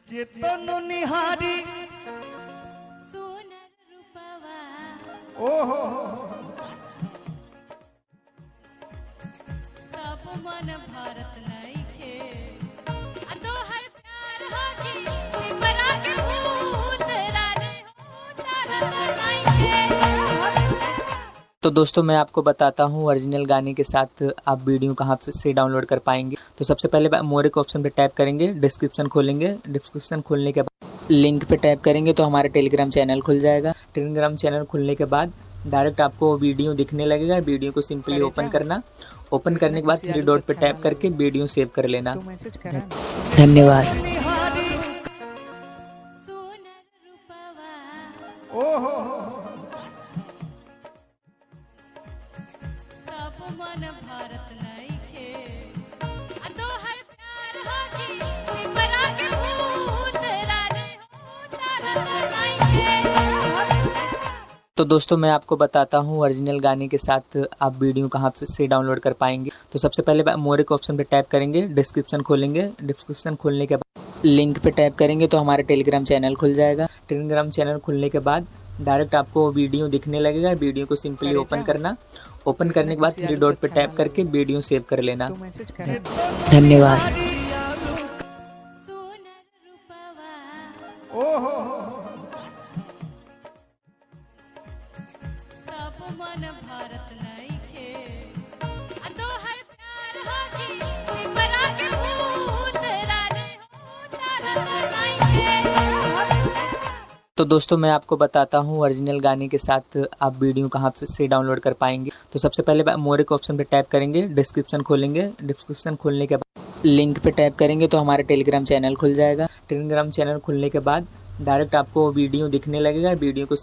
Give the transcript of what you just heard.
के तनु निहारी सोनर रूपवा ओहो सब मन भारत नइखे आ तोहर प्यार होगी सिमरा के भूत राजे हो तारा नइखे। तो दोस्तों मैं आपको बताता हूँ ओरिजिनल गाने के साथ आप वीडियो कहाँ से डाउनलोड कर पाएंगे। तो सबसे पहले मोर के ऑप्शन पे टैप करेंगे, डिस्क्रिप्शन खोलेंगे, डिस्क्रिप्शन खोलने के बाद लिंक पे टैप करेंगे तो हमारा टेलीग्राम चैनल खुल जाएगा। टेलीग्राम चैनल खुलने के बाद डायरेक्ट आपको वीडियो दिखने लगेगा। वीडियो को सिंपली ओपन करना, ओपन करने के बाद थ्री डॉट पे टैप करके वीडियो सेव कर लेना। धन्यवाद। सोनर रूपवा ओहो सब मन भारत नइखे आ तोहर प्यार होगी सिमरा के भूत राजे हो तारा नइखे। तो दोस्तों मैं आपको बताता हूँ ओरिजिनल गाने के साथ आप वीडियो कहाँ से डाउनलोड कर पाएंगे। तो सबसे पहले मोर के ऑप्शन पे टैप करेंगे, डिस्क्रिप्शन खोलेंगे, डिस्क्रिप्शन खोलने के बाद लिंक पे टैप करेंगे तो हमारा टेलीग्राम चैनल खुल जाएगा। टेलीग्राम चैनल खुलने के बाद डायरेक्ट आपको वीडियो दिखने लगेगा। वीडियो को सिंपली ओपन करना, ओपन करने के बाद थ्री डॉट पे टैप करके वीडियो सेव कर लेना। धन्यवाद। सोनर रूपवा ओहो सब मन भारत नइखे आ तोहर प्यार होगी सिमरा के भूत राजे हो तारा नइखे। तो दोस्तों मैं आपको बताता हूँ ओरिजिनल गाने के साथ आप वीडियो कहाँ से डाउनलोड कर पाएंगे। तो सबसे पहले मोर के ऑप्शन पे टैप करेंगे, डिस्क्रिप्शन खोलेंगे, डिस्क्रिप्शन खोलने के बाद लिंक पे टैप करेंगे तो हमारा टेलीग्राम चैनल खुल जाएगा। टेलीग्राम चैनल खुलने के बाद डायरेक्ट आपको वीडियो दिखने लगेगा। वीडियो को